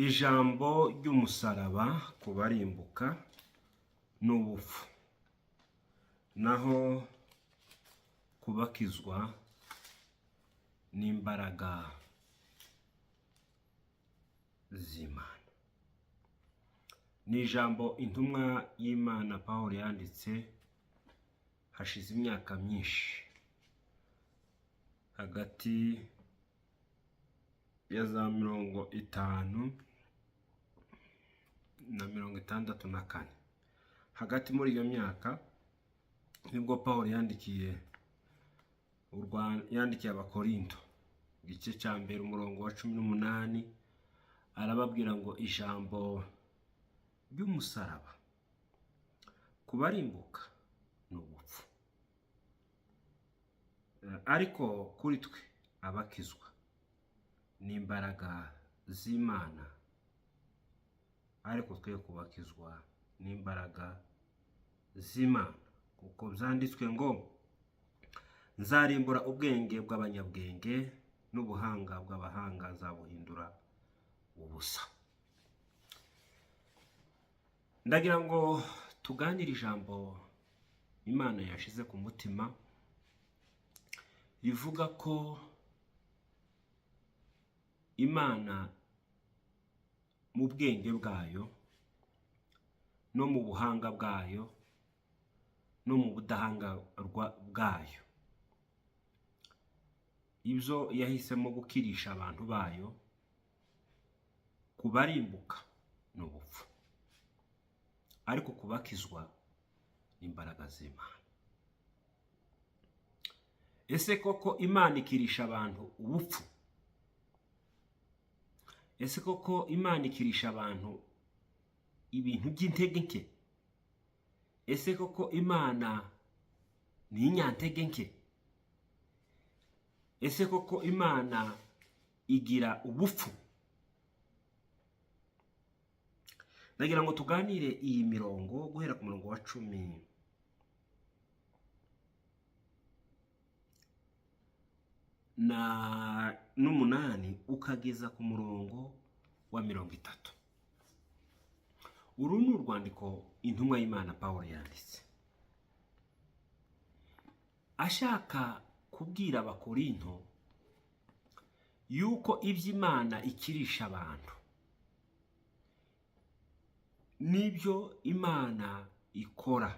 Ijambo ry'umusaraba ku barimbuka n'ubupfu, naho kubakizwa n'imbaraga z'Imana. Ni ijambo intumwa y'Imana Pawulo yanditse hashize imyaka myinshi, hagati ya za 50 na 64. Hagati muri iyo myaka nibwo Pawulo yandikiye Abakorinto, igice cya mbere umurongo wa 18, arababwira ngo ijambo ry'umusaraba ku barimbuka n'ubupfu, ariko kuri twe abakizwa n'imbaraga z'Imana. Ariko twe kubakizwa n'imbaraga z'Imana, kuko byanditswe ngo nzarimbura ubwenge bw'abanyabwenge n'ubuhanga bw'abahanga nzabuhindura ubusa. Ndagira ngo tuganire ijambo Imana yashize ku mutima rivuga ko Imana mu bwenge bwayo no mu buhanga bwayo no mu budahangarwa bwayo, ibyo yahisemo gukirisha abantu bayo kubarimbuka n'ubupfu, ariko kubakizwa n'imbaraga z'Imana. Ese koko Imana ikirisha abantu ubupfu? Ese koko Imana ikirisha abantu ibintu by'intege nke? Ese koko Imana ni inyantege nke? Ese koko Imana igira ubupfu? Ndagira ngo tuganire iyi mirongo guhera ku murongo wa 18 ukageza ku murongo wa 30. Uru ni urwandiko intumwa y'Imana Pawulo yanditse ashaka kubwira Abakorinto yuko iby'Imana ikirisha abantu n'ibyo Imana ikora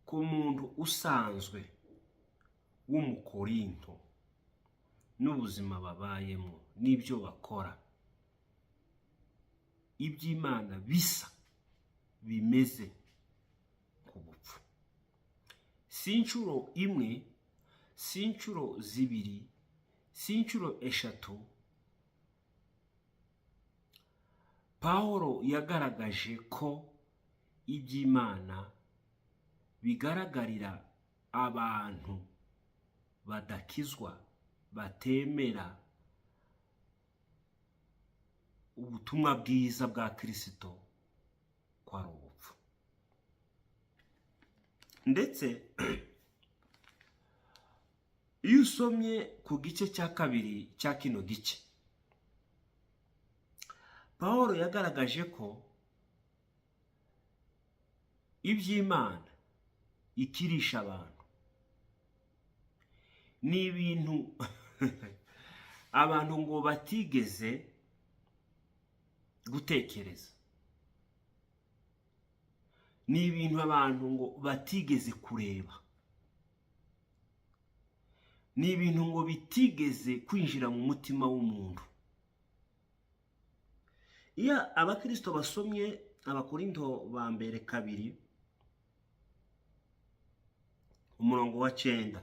ku muntu usanzwe w'Umukorinto n'ubuzima babayemo n'ibyo bakora, iby'Imana bisa bimeze ku bupfu. Si inshuro imwe, si inshuro zibiri, si inshuro eshatu, Pawulo yagaragaje ko iby'Imana bigaragarira abantu badakizwa, batemera ubutumwa bwiza bwa Kristo ko ari ubupfu. Ndetse iyo usomye ku gice cya kabiri cya kino gice, Pawulo yagaragaje ko iby'Imana ikirisha abantu ni ibintu abantu ngo batigeze gutekereza, ni ibintu abantu ngo batigeze kureba, ni ibintu ngo bitigeze kwinjira mu mutima w'umuntu. Iyo Abakristo basomye Abakorinto ba mbere 2 umurongo wa 9,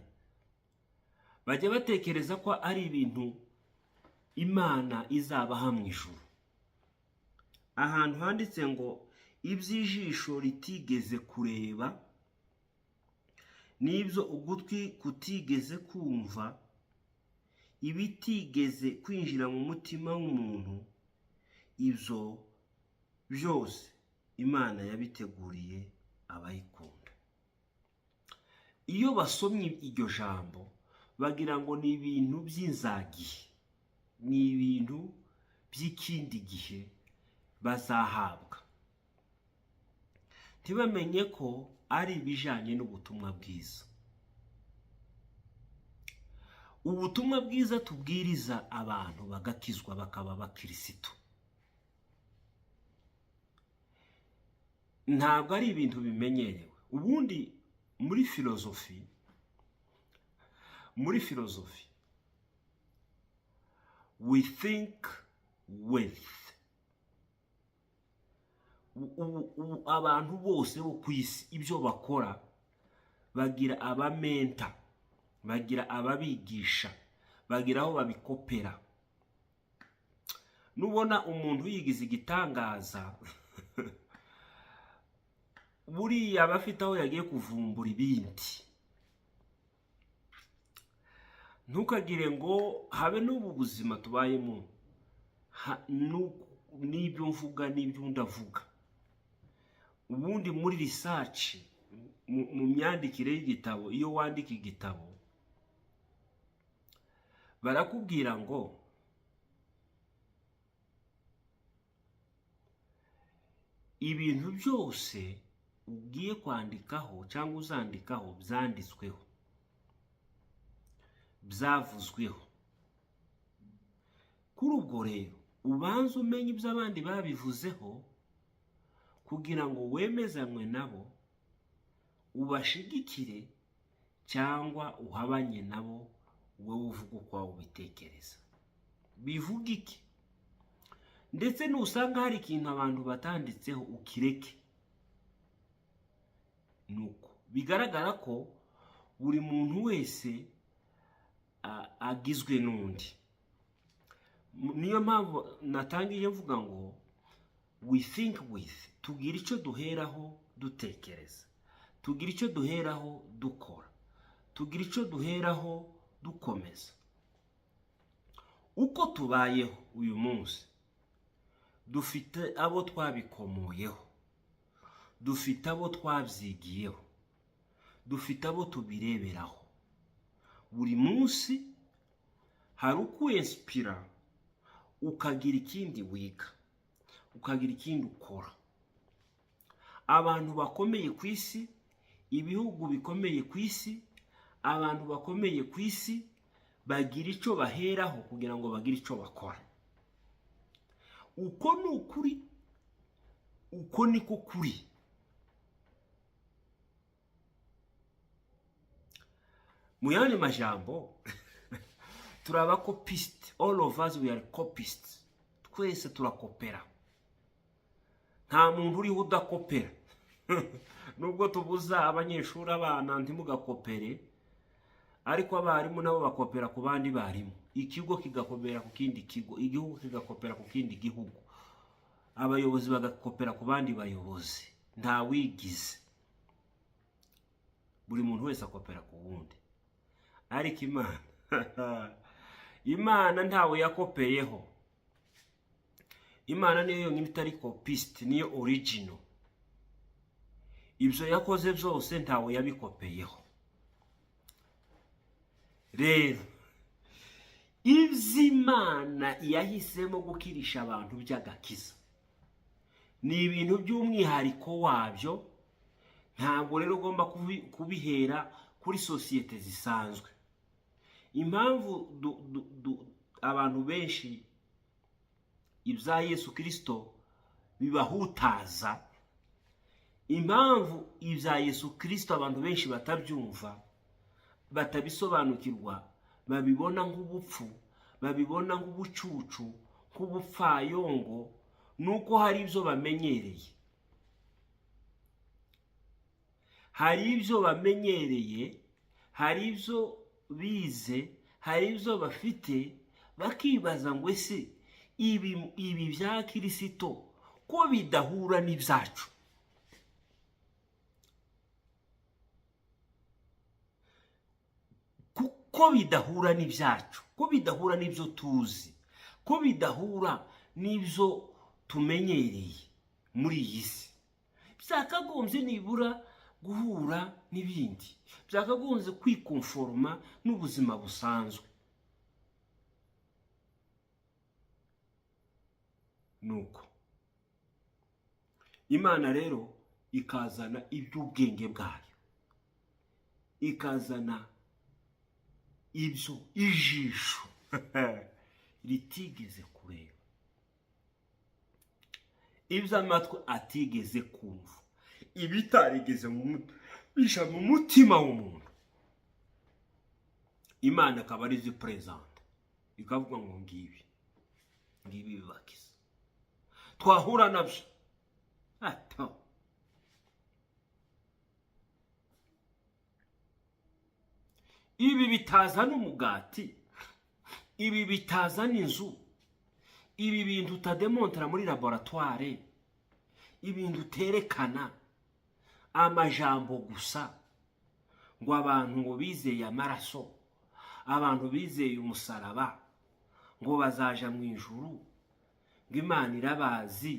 bajya batekereza ko ari ibintu Imana izabaha mu ijuru, ahantu handitse ngo iby'ijisho ritigeze kureba, n'ibyo ugutwi kutigeze kumva, ibitigeze kwinjira mu mutima w'umuntu, ibyo byose Imana yabiteguriye abayikunda. Iyo basomye iryo jambo bagira ngo ni ibintu by'inzagihe, ni ibintu by'ikindi gihe bazahabwa, ntibamenye ko ari ibijanye n'ubutumwa bwiza. Ubutumwa bwiza tubwiriza abantu bagakizwa bakaba abakirisitu, ntabwo ari ibintu bimenyerewe. Ubundi muri filozofi we think with, abantu bose bo ku isi ibyo bakora bagira abamenta, bagira ababigisha, bagira aho babikopera. Nubona umuntu yigize igitangaza buriya bafite aho yagiye kuvumbura ibindi. Ntukagire ngo habe n'ubu buzima tubayemo n'ibyo mvuga n'ibyo ndavuga. Ubundi muri research, mu myandikire y'igitabo, iyo wandika igitabo barakubwira ngo ibintu byose ugiye kwandikaho cyangwa uzandikaho byanditsweho, byavuzweho. Kuri ubwo rero ubanza umenye ibyo abandi babivuzeho kugira ngo wemezanywe nabo, ubashigikire cyangwa uhabanye nabo, wowe uvuga uko ubitekereza. Bivuga iki? Ndetse nusanga hari ikintu abantu batanditseho ukireke. Nuko bigaragara ko buri muntu wese agizwe n'undi. Niyo mpamvu natangiye mvuga ngo we think with, tugira icyo duheraho dutekereza, tugira icyo duheraho dukora, tugira icyo duheraho dukomeza. Uko tubayeho uyu munsi dufite abo twabikomoyeho, dufite abo twabyigiyeho, dufite abo tubireberaho. Buri munsi hari ukwinspira, ukagira ikindi wiga, ukagira ikindi ukora. Abantu bakomeye ku isi, ibihugu bikomeye ku isi, abantu bakomeye ku isi bagira icyo baheraho kugira ngo bagire icyo bakora. Uko ni ukuri, uko niko kuri. Mu yandi majambo turaba copist, all of us we are copists. Twese turakopera, nta muntu uriho udakopera. Nubwo tubuza abanyeshuri abana ntimugakopere, ariko abarimu nabo bakopera ku bandi barimu, ikigo kigakopera ku kindi kigo, igihugu kigakopera ku kindi gihugu, abayobozi bagakopera ku bandi bayobozi. Nta wigize, buri muntu wese akopera ku wundi. Ariko Imana ntawe yakopeyeho. Imana niyo yonyine itari copist, niyo original. Ibyo yakoze byose ntawe yabikopeyeho. Rero Imana yahisemo gukirisha abantu by'agakiza, ni ibintu by'umwihariko wabyo. Ntabwo rero ugomba kubihera kuri sosiyete zisanzwe. Impamvu abantu benshi ibya Yesu Kristo bibahutaza, impamvu ibya Yesu Kristo abantu benshi batabyumva, batabisobanukirwa, babibona nk'ubupfu, babibona nk'ubucucu, nk'ubupfayongo, nuko hari ibyo bamenyereye. Hari ibyo bamenyereye, hari ibyo bize, hari ibyo bafite, bakibaza ngo ese ibi bya Kristo ko bidahura n'ibyacu. Ko bidahura n'ibyacu, ko bidahura n'ibyo tuzi, ko bidahura n'ibyo tumenyereye muri iyi si. Byakagombye nibura guhura n'ibindi, byakagombye kwikonforma n'ubuzima busanzwe. nuko Imana rero ikazana iby'ubwenge bwayo, ikazana ibyo ijisho ritigeze kureba, ibyo amatwi atigeze kumva, ibitarigeze bisha mu mutima w'umuntu. Imana akaba ari present, ikavuga ngo ngibi bibakiza. Twahura nabyo ato ibi bitazana umugati, ibi bitazana inzu, ibi bintu utademontera muri laboratoire, ibintu uterekana amajambo gusa ngo abantu ngo bizeye amaraso, abantu bizeye umusaraba ngo bazaja mu ijuru, ngo Imana irabazi.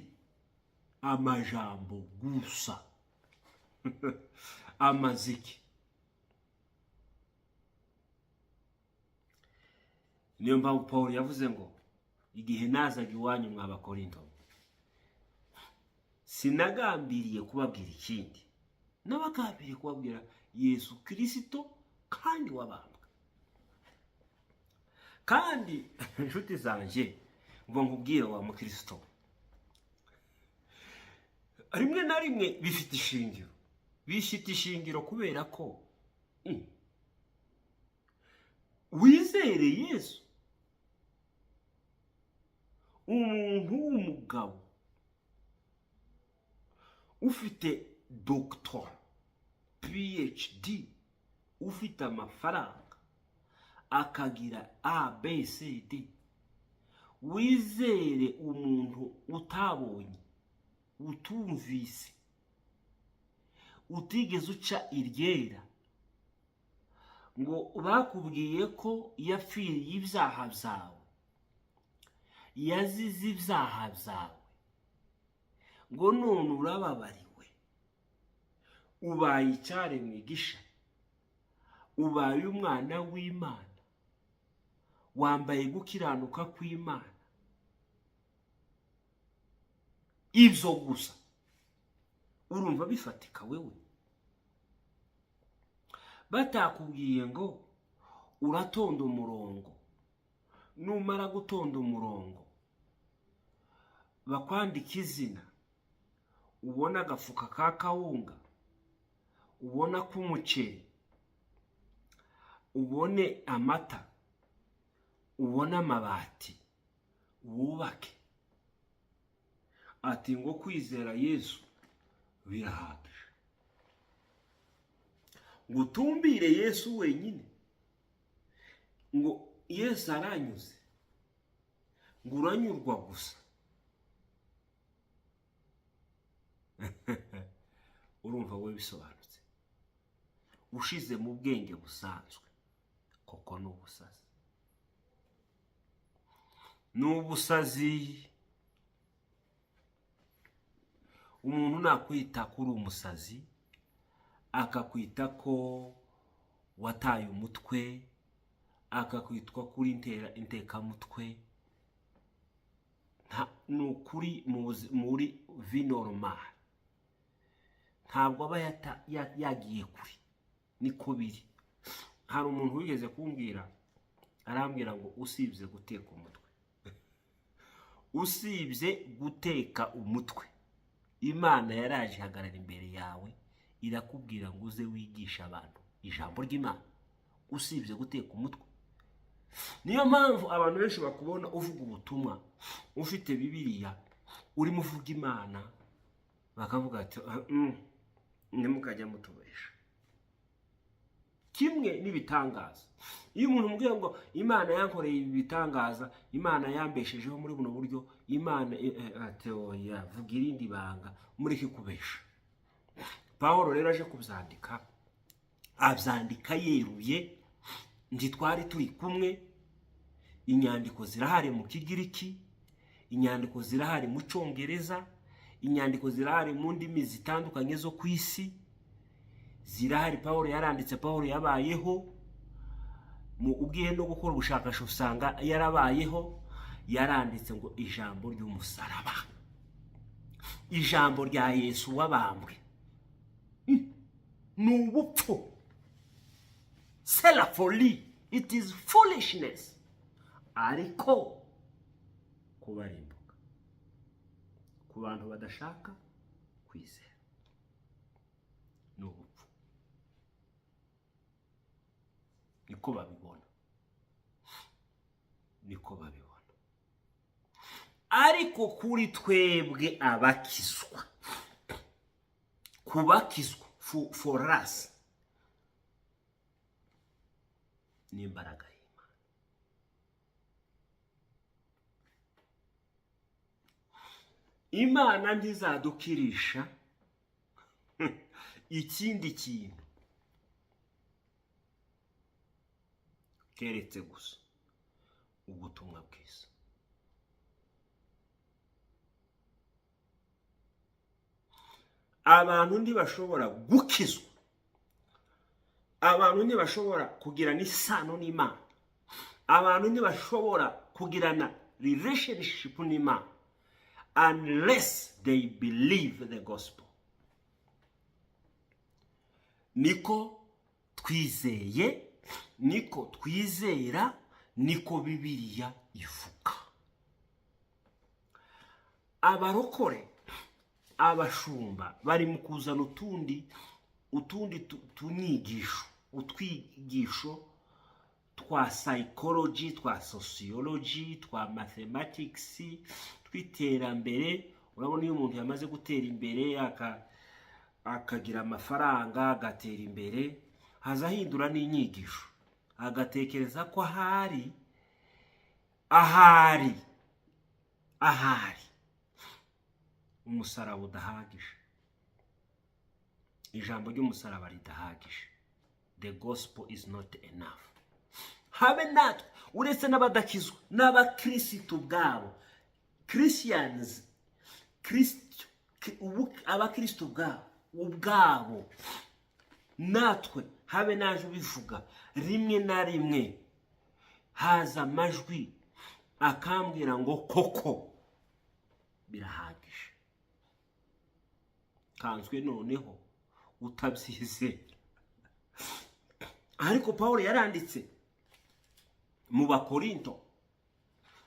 Amajambo gusa amaziki. Niyo mpamvu Paul yavuze ngo igihe nazaga iwanyu mw'Abakorinto sinagambiriye kubabwira ikindi, nabagambiriye kubabwira Yesu Kristo kandi wabambwe. Kandi inshuti zanje ngo nkubwire wa mukristo, rimwe na rimwe bifite ishingiro, bishite ishingiro kubera ko wizere Yesu, umuntu w'umugabo ufite doctor PhD, ufite amafaranga, akagira ABCD. Wizere umuntu utabonye, utumvise, utigeze uca iryera, ngo bakubwiye ko yapfiriye ibyaha byawe, yazize ibyaha byawe, ngo none urababariwe, ubaye icyaremwe gisha, ubaye umwana w'Imana, wambaye gukiranuka kw'Imana. Ibyo gusa urumva bifatika wewe? Batakubwiye ngo uratonda umurongo, numara gutonda umurongo bakwandika izina, ubona agafuka ka kawunga, ubona k'umuceri, ubone amata, ubona amabati, wubake. Ati ngo kwizera Yesu birahagije, ngo utumbire Yesu wenyine, ngo Yesu aranyuze, ngo uranyurwa gusa. Urumva we bisobanutse? Ushize mu bwenge busanzwe, koko n'ubusazi, n'ubusazi. Umuntu nakwita kuri umusazi, akakwita ko wataye umutwe, akakwitwa kuri intekamutwe, nukuri muri vinormal, ntabwo aba yagiye kuri, niko biri. Hari umuntu wigeze kumbwira, arambwira ngo usibye guteka umutwe, usibye guteka umutwe, Imana yaraje hagarara imbere yawe irakubwira ngo uze wigisha abantu ijambo ry'Imana, usibye guteka umutwe. Niyo mpamvu abantu benshi bakubona uvuga ubutumwa, ufite Bibiliya, urimo uvuga Imana, bakavuga ati nimukajya mutubesha. Kimwe n'ibitangaza, iyo umuntu mubwiye ngo Imana yankoreye ibi bitangaza, Imana yambeshejeho muri buno buryo, Imana ateoya vuga irindi banga, mureke kubesha. Pawulo rero aje kubyandika, abyandika yeruye, ndi twari turi kumwe. Inyandiko zirahari mu Kigiriki, inyandiko zirahari mu Cyongereza, inyandiko zirahari mu ndimi zitandukanye zo ku isi zirahari. Pawulo yaranditse, Pawulo yabayeho mu ubwihe no gukora ubushakashatsi, usanga yarabayeho, yaranditse ngo ijambo ry'umusaraba, ijambo rya Yesu wabambwe ni ubupfu. C'est la folie, it is foolishness. Ariko kubarimbuka ku bantu badashaka kwizera ni ubupfu, niko babibona, niko babibona. Ariko kuri twebwe abakizwa, kubakizwa for us ni imbaraga y'Imana. Imana ntizadukirisha ikindi kintu keretse gusa ubutumwa bwiza. Abantu ntibashobora gukizwa, abantu ntibashobora kugirana isano n'Imana, abantu ntibashobora kugirana relationship n'Imana unless they believe the gospel. Niko twizeye, niko twizera, niko Bibiliya ivuga. Abarokore, abashumba bari mu kuzana utundi tunyigisho, utwigisho twa psychology, twa sociology, twa mathematics, twiterambere. Urabona iyo umuntu yamaze gutera imbere akagira amafaranga, agatera imbere, haza hindura n'inyigisho, agatekereza ko ahari umusaraba udahagije, ijambo ry'umusaraba ridahagije. The gospel is not enough. Habe natwe uretse n'abadakizwa n'abakristo bwabo, Christians, abakristo ubwabo, natwe habe naje ubivuga rimwe na rimwe haza amajwi akambwira ngo koko birahagije, kanzwe noneho utabyizera. Ariko Pawulo yaranditse mu Bakorinto,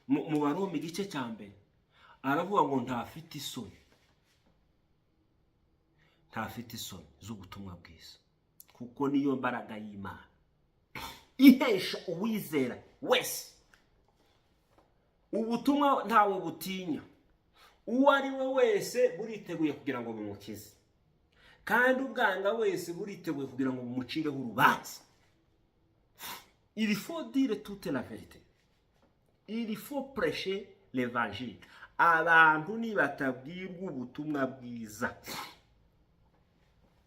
mu Baroma igice cya mbere, aravuga ngo ntafite isoni z'ubutumwa bwiza, kuko niyo mbaraga y'Imana ihesha uwizera wese. Ubutumwa ntawe butinya, uwo ari we wese buriteguye kugira ngo bumukize, kandi ubwanga wese buriteguye kugira ngo bumucireho urubanza. Il faut dire toute la vérité, il faut prêcher l'évangile. Abantu nibatabwirwa ubutumwa bwiza,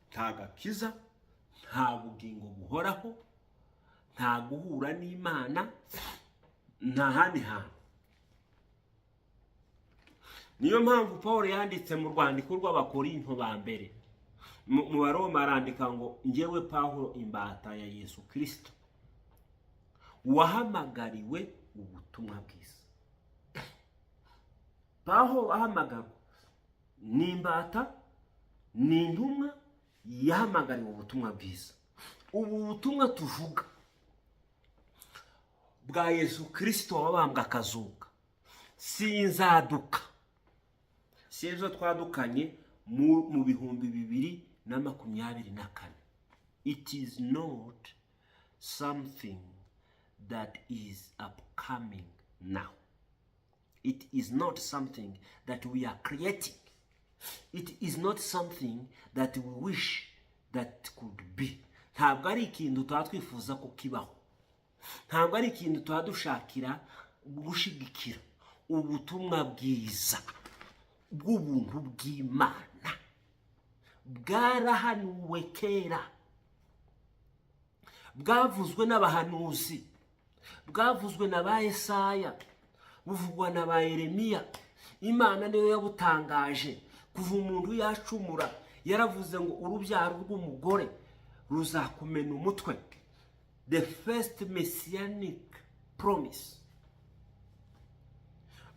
nta gakiza, nta bugingo buhoraho, nta guhura n'Imana, nta handi hantu. Niyo mpamvu Pawulo yanditse mu rwandiko rw'Abakorinto ba mbere, mu Baroma arandika ngo njyewe Pawulo imbata ya Yesu Kristo, wahamagariwe ubutumwa bwiza. Pawulo ahamagara ni imbata, ni intumwa yahamagariwe ubutumwa bwiza. Ubu butumwa tuvuga bwa Yesu Kristo wabambwe akazuka, sinzaduka, si ejo twadukanye mu 2024. It is not something that is upcoming now. It is not something that we are creating. It is not something that we wish that could be. Ntabwo ari ikintu twatwifuza ko kibaho, ntabwo ari ikintu twadushakira gushigikira. Ubutumwa bwiza bw'ubuntu bw'Imana bwarahanuwe kera, bwavuzwe n'abahanuzi, bwavuzwe na ba Yesaya, buvugwa na ba Yeremiya. Imana niyo yabutangaje kuva umuntu yacumura, yaravuze ngo urubyaro rw'umugore ruzakumena umutwe. The first messianic promise.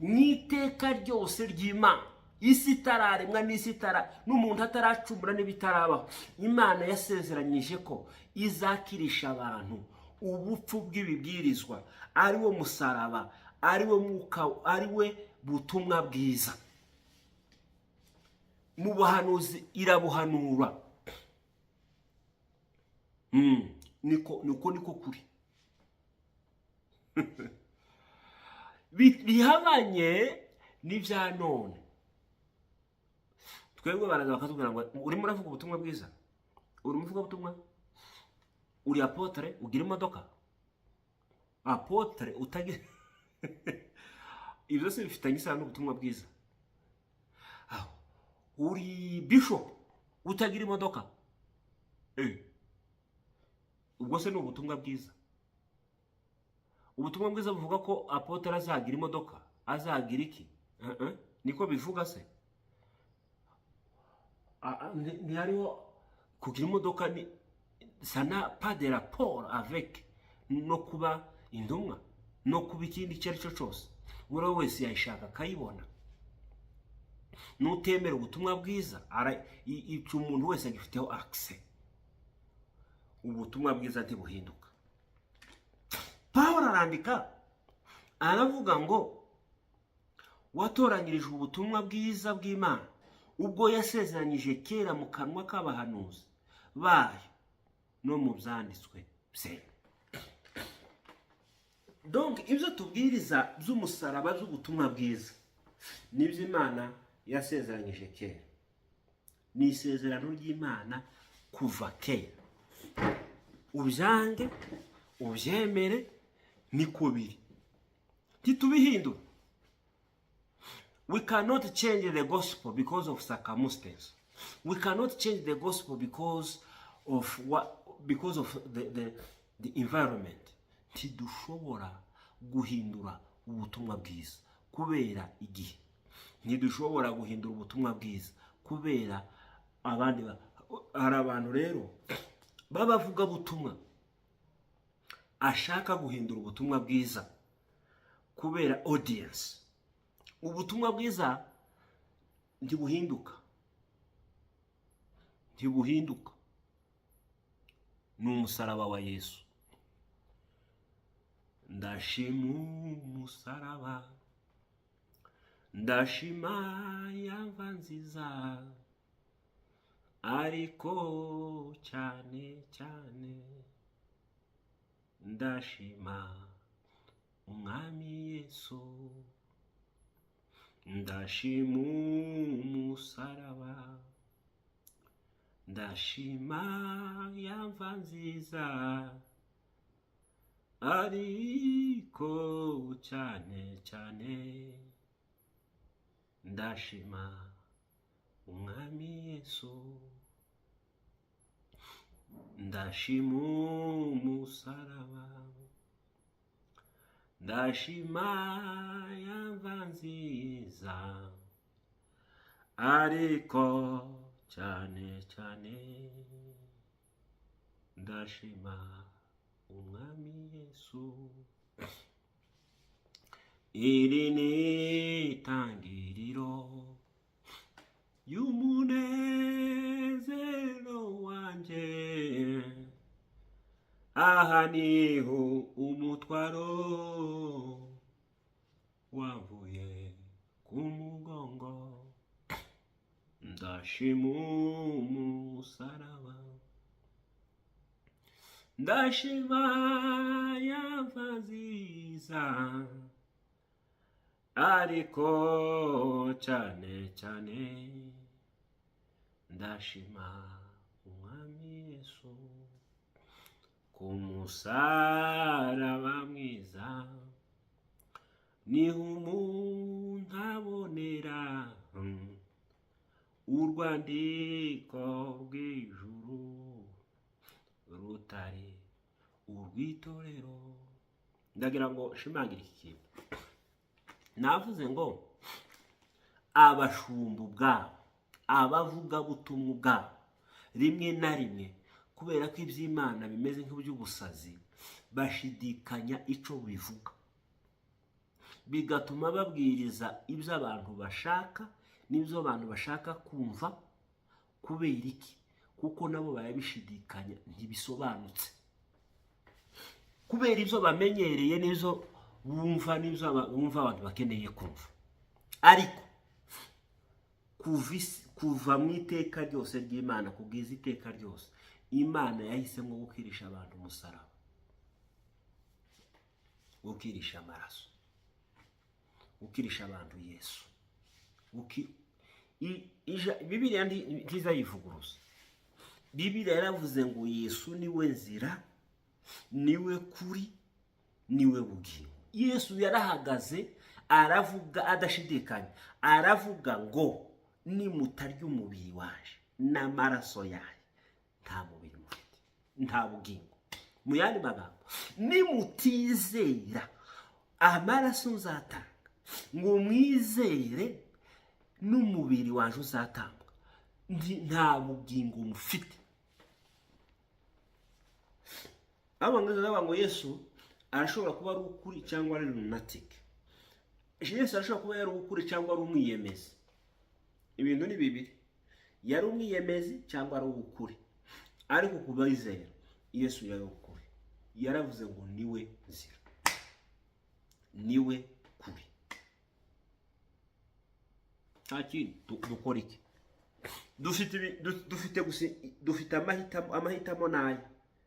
mwiteka ryose ry'Imana, isi itararemwa n'isi n'umuntu ataracumura n'ibitarabaho, Imana yasezeranyije ko izakirisha abantu ubupfu bw'ibibwirizwa, ari wo musaraba, ari wo mwuka, ari we butumwa bwiza. Mu buhanuzi irabuhanura. Niko kuri. Bihabanye n'ibya none. Twebwe baraza bakatubwira ngo urimo uravuga ubutumwa bwiza, uri umuvuga ubutumwa, uri apotre ugira imodoka, apotre utagira ibyo se bifitanye isano n'ubutumwa bwiza. Uri bishop utagira imodoka, ubwo se ni ubutumwa bwiza? Ubutumwa bwiza buvuga ko apotre azagira imodoka, azagira iki? Niko bivuga se? Ntihariho kugira imodoka, ni ça n'a pas de rapport avec no kuba indumwa, no kuba ikindi icyo ari cyo cyose. Buri wese yayishaka akayibona. Nutemera ubutumwa bwiza, icyo umuntu wese agifiteho access. Ubutumwa bwiza ntibuhinduka. Pawulo arandika aravuga ngo watoranyirijwe ubutumwa bwiza bw'Imana ubwo yasezeranyije kera mu kanwa k'abahanuzi bayo no mu byanditswe bye. Donc ibyo tubwiriza by'umusaraba z'ubutumwa bwiza nibyo Imana yasezeranyije kera. Ni isezerano ry'Imana kuva kera. Ubyange ubyemere niko biri, ntitubihindura. We cannot change the gospel because of circumstance. We cannot change the gospel because of the environment. Ntidushobora guhindura ubutumwa bwiza kubera igihe. Ntidushobora guhindura ubutumwa bwiza kubera abandi. Hari abantu rero babavuga butumwa ashaka guhindura ubutumwa bwiza kubera audience. Ubutumwa bwiza ntibuhinduka. Ni umusaraba wa Yesu. Ndashima umusaraba, ndashima yamva nziza, ariko cyane cyane ndashima umwami Yesu. Ndashima umusaraba, ndashima yamva nziza, ariko cyane cyane ndashima umwami Yesu. Ndashima umusaraba, ndashima yamva nziza, ariko cyane cyane ndashima umwami Yesu. Iri ni itangiriro y'umunezero wanjye, aha niho umutwaro wavuye ku mugongo. Ndashima umusaraba, ndashima yamva nziza, ariko cyane cyane ndashima umwami Yesu. Ku musaraba mwiza niho umuntu abonera urwandiko rw'ijuru rutari urw'itorero. Ndagira ngo shimangire iki kintu. Navuze ngo abashumba ubwabo, abavuga butumwa ubwabo, rimwe na rimwe kubera ko iby'Imana bimeze nk'iby'ubusazi bashidikanya ico bivuga. bigatuma babwiriza ibyo abantu bashaka n'ibyo abantu bashaka kumva. Kubera iki? Kuko nabo barabishidikanya, ntibisobanutse. Kubera ibyo bamenyereye n'ibyo bumva n'ibyo abantu bakeneye kumva. Ariko kuva mu iteka ryose ry'Imana kugeza iteka ryose, Imana yahisemo gukirisha abantu umusaraba, gukirisha amaraso, gukirisha abantu Yesu. Bibiliya ntiza yivuguruza. Bibiliya yaravuze ngo Yesu niwe nzira, niwe kuri, niwe bugingo. Yesu yarahagaze aravuga adashidikanya, aravuga ngo nimutarya umubiri waje n'amaraso yaje, nta mubiri mufite, nta bugingo. Mu yandi magambo, nimutizera amaraso nzatanga, ngo mwizere n'umubiri waje uzatanga, nta bugingo mufite. Abangaza ngo Yesu arashobora kuba ari ukuri cyangwa ari lunatic. Yesu arashobora kuba yari ukuri cyangwa ari umwiyemezi. Ibintu ni bibiri, yari umwiyemezi cyangwa ari ukuri. Ariko kubizera Yesu yari ukuri. Yaravuze ngo niwe nzira, niwe kuri. Taki dukora iki? Dufite amahitamo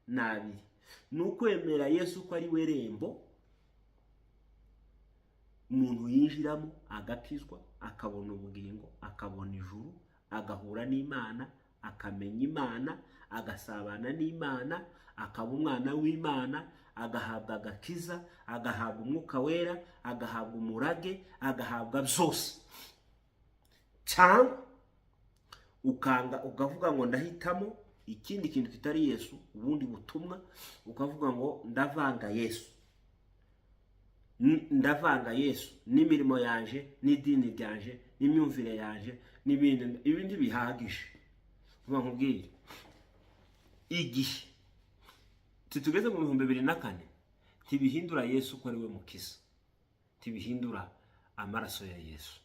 n'abiri. Nukwemera Yesu ko ari we rembo umuntu yinjiramo agakizwa, akabona ubugingo, akabona ijuru, agahura n'Imana, akamenya Imana, agasabana n'Imana, akaba umwana w'Imana, agahabwa agakiza, agahabwa umwuka wera, agahabwa umurage, agahabwa byose. Cyangwa ukavuga ngo ndahitamo ikindi kintu kitari Yesu, ubundi butumwa, ukavuga ngo ndavanga Yesu n'imirimo yanje, n'idini ryanje, n'imyumvire yanje, ibindi bihagije. Vuga nkubwire, igihe tugeze mu 2004 ntibihindura Yesu ko ari we mukiza, ntibihindura amaraso ya Yesu.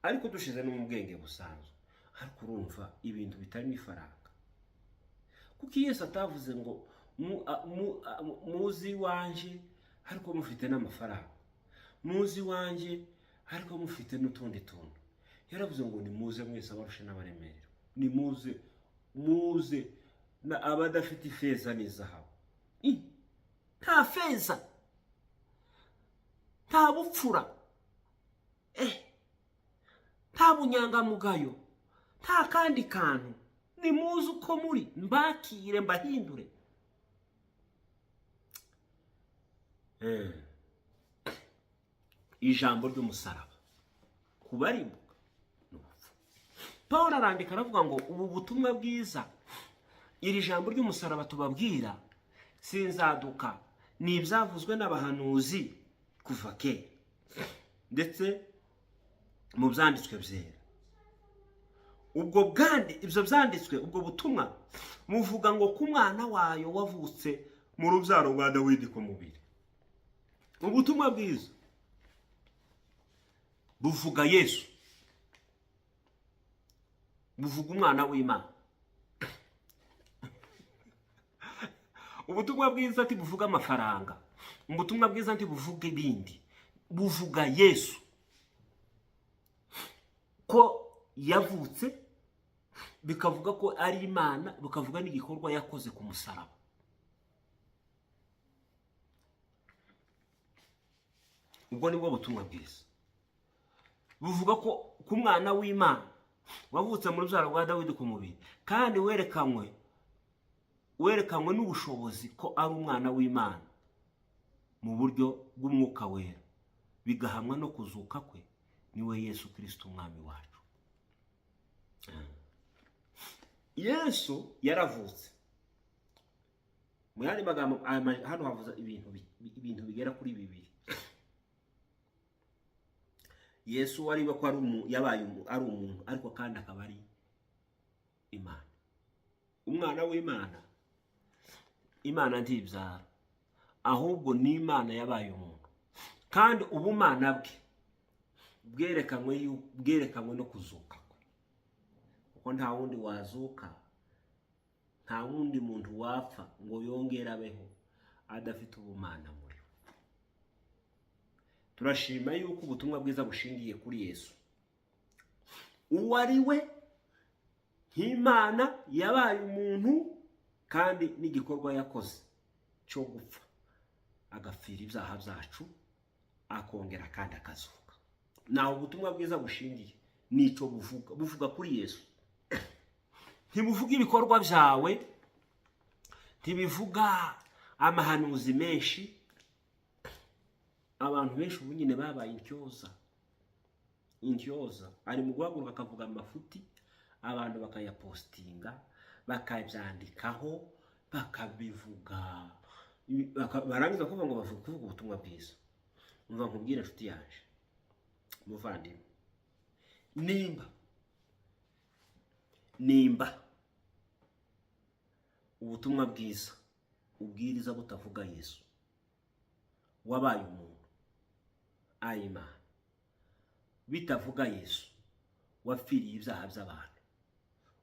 Ariko dushize no mu bwenge busanzwe, ariko urumva ibintu bitarimo ifaranga. Kuko Yesu atavuze ngo muzi wanje ariko mufite n'amafaranga, muzi wanje ariko mufite n'utundi tuntu. Yaravuze ngo nimuze mwese abarusha n'abaremerera, muze na abadafite ifeza n'izahabu. Nta feza, nta bupfura, nta bunyangamugayo, nta kandi kantu. Nimuze uko muri, mbakire mbahindure. Ijambo ry'umusaraba kubarimbuka n'ubupfu. Pawulo arandika aravuga ngo ubu butumwa bwiza, iri jambo ry'umusaraba tubabwira, sinzaduka, ni ibyavuzwe n'abahanuzi kuva kera ndetse mu byanditswe byera. Ibyo byanditswe, ubwo butumwa muvuga ngo ku mwana wayo wavutse mu rubyaro rwa Dawidi ku mubiri. Ubutumwa bwiza buvuga Yesu, buvuga umwana w'Imana. Ubutumwa bwiza ntibuvuga amafaranga, ubutumwa bwiza ntibuvuga ibindi, buvuga Yesu ko yavutse, bikavuga ko ari Imana, bukavuga n'igikorwa yakoze ku musaraba. Ubwo nibwo butumwa bwiza. Buvuga ko ku mwana w'Imana wavutse mu rubyaro rwa Dawidi ku mubiri, kandi werekanywe n'ubushobozi ko ari umwana w'Imana mu buryo bw'umwuka wera, bigahamwa no kuzuka kwe, niwe Yesu Kristo umwami wacu. Yesu yaravutse. Mu yandi magambo hano havuza ibintu bigera kuri bibiri. Yesu wari ko yabaye ari umuntu, ariko kandi akaba ari Imana, umwana w'Imana. Imana ntibyara, ahubwo ni Imana yabaye umuntu, kandi ubumana bwe bwerekanwe no kuzuka kwe, kuko nta wundi wazuka, nta wundi muntu wapfa ngo yongere abeho adafite ubumana muri we. Turashima yuko ubutumwa bwiza bushingiye kuri Yesu, uwo ari we nk'Imana yabaye umuntu, kandi n'igikorwa yakoze cyo gupfa agapfira ibyaha byacu akongera kandi akazuka. Naho ubutumwa bwiza bushingiye nico buvuga kuri Yesu. Ntibuvuga ibikorwa byawe, ntibivuga amahanuzi menshi. Abantu benshi ubu nyine babaye intyoza ari mu guhaguruka akavuga amafuti, abantu bakayapostinga, bakabyandikaho, bakabivuga, barangiza kuvuga ngo bavuga ubutumwa bwiza. Umva nkubwire nshuti yaje, muvandimwe, nimba ubutumwa bwiza ubwiriza butavuga Yesu wabaye umuntu Imana, bitavuga Yesu wapfiriye ibyaha by'abantu,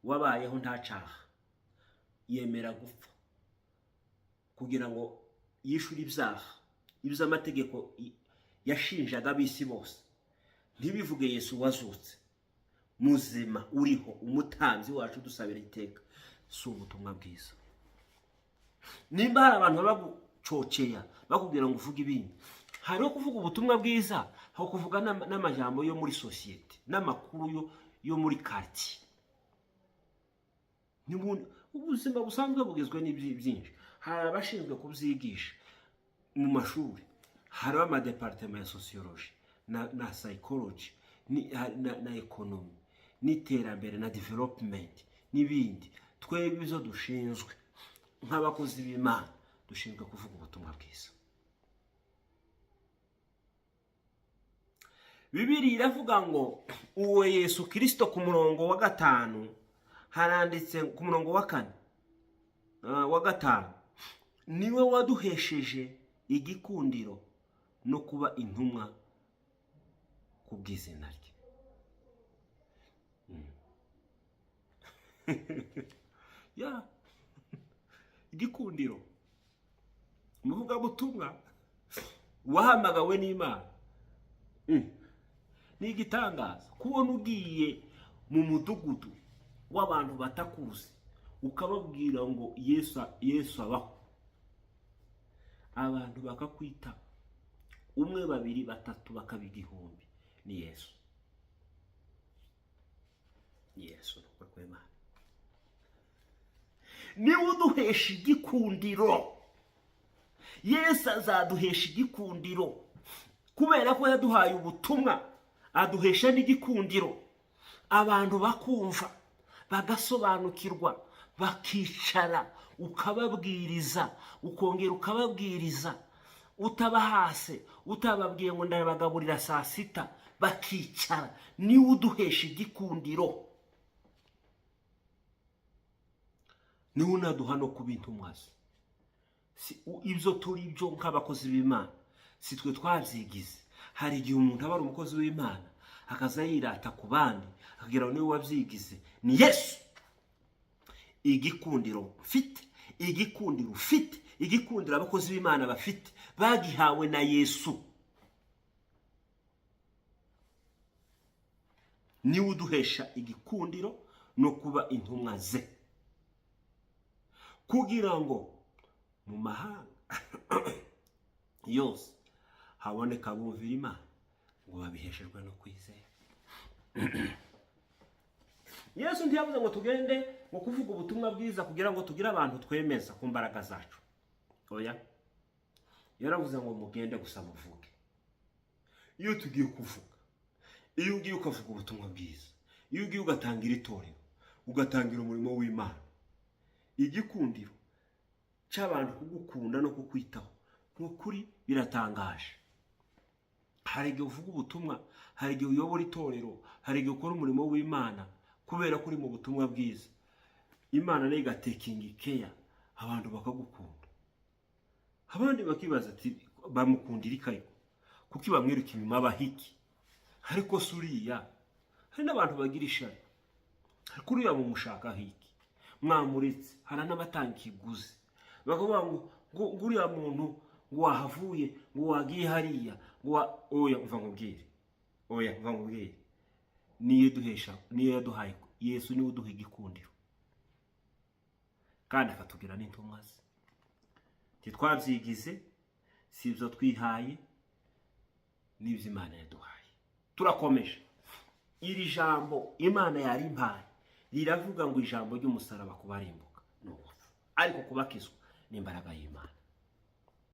wabayeho nta cyaha, yemera gupfa kugira ngo yishure ibyaha iby'amategeko yashinjaga ab'isi bose, ntibivuge Yesu wazutse muzima uriho, umutanzi wacu dusabira iteka, si ubutumwa bwiza. Nimba hari abantu bagucoceya bakubwira ngo uvuge ibindi, hariho kuvuga ubutumwa bwiza, aho kuvuga n'amajambo yo muri societe, n'amakuru yo muri quartier. Ubuzima busanzwe bugizwe n'ibyinshi. Hari abashinzwe kubyigisha mu mashuri, hari amadepartement ya sociology na psychology na economy n'iterambere na development n'ibindi. Twebwe izo dushinzwe nk'abakozi b'Imana dushinzwe kuvuga ubutumwa bwiza. Bibiliya iravuga ngo uwo Yesu Kristo ku murongo wa 5 haranditse ku murongo wa 4 wa 5, niwe waduhesheje igikundiro no kuba intumwa ku bw'izina rye. Igikundiro, umuvuga butumwa wahamagawe n'Imana. Ni igitangaza kubona ugiye mu mudugudu w'abantu batakuzi ukababwira ngo Yesu abaho, abantu bakakwita, umwe, babiri, batatu, bakaba igihumbi. Ni Yesu. Yesu n'ukwemana. Niwe uduhesha igikundiro. Yesu azaduhesha igikundiro kubera ko yaduhaye ubutumwa, aduhesha n'igikundiro. Abantu bakumva, bagasobanukirwa, bakicara, ukababwiriza, ukongera ukababwiriza, utabahase, utababwiye ngo ndabagaburira saa 6, bakicara. Niwe uduhesha igikundiro. Niwe unaduha no kuba intumwa ze. Ibyo turi byo nk'abakozi b'Imana si twe twabyigize. Hari igihe umuntu aba ari umukozi w'Imana akaza yirata ku bandi akagira ngo niwe wabyigize. Ni Yesu. Igikundiro mfite, igikundiro ufite, igikundiro abakozi b'Imana bafite, bagihawe na Yesu. Niwe uduhesha igikundiro no kuba intumwa ze, kugira ngo mu mahanga yose haboneka bumvira Imana, ngo babiheshejwe no kwizera. Yesu ntiyavuze ngo tugende ngo kuvuga ubutumwa bwiza kugira ngo tugire abantu twemeza ku mbaraga zacu. Oya, yaravuze ngo mugende gusa muvuge. Iyo tugiye kuvuga, iyo ugiye ukavuga ubutumwa bwiza, iyo ugiye ugatangira itorero, ugatangira umurimo w'Imana, igikundiro cy'abantu kugukunda no kukwitaho n'ukuri biratangaje. Hari igihe uvuga ubutumwa, hari igihe uyobora itorero, hari igihe ukora umurimo w'Imana kubera kuri mu butumwa bwiza, Imana nayo igatekinga ikeya, abantu bakagukunda. abandi bakibaza ati bamukundira ikayo kuki bamwiruka inyuma bahiki ariko suriya hari n'abantu bagira ishari ariko uriya mumushaka hiki mwamuretse hari n'abatanga ikiguzi bakavuga ngo uriya muntu ngo wahavuye ngo wagiye hariya ngo oya mva nkubwire niyo yaduhaye Yesu niwe uduha igikundiro kandi akatubwira n'intumwa ze ntitwabyigize si ibyo twihaye n'ibyo Imana yaduhaye. Turakomeje. Iri jambo Imana yarimpaye riravuga ngo ijambo ry'umusaraba kubarimbuka no gupfa ariko kubakizwa n'imbaraga y'Imana.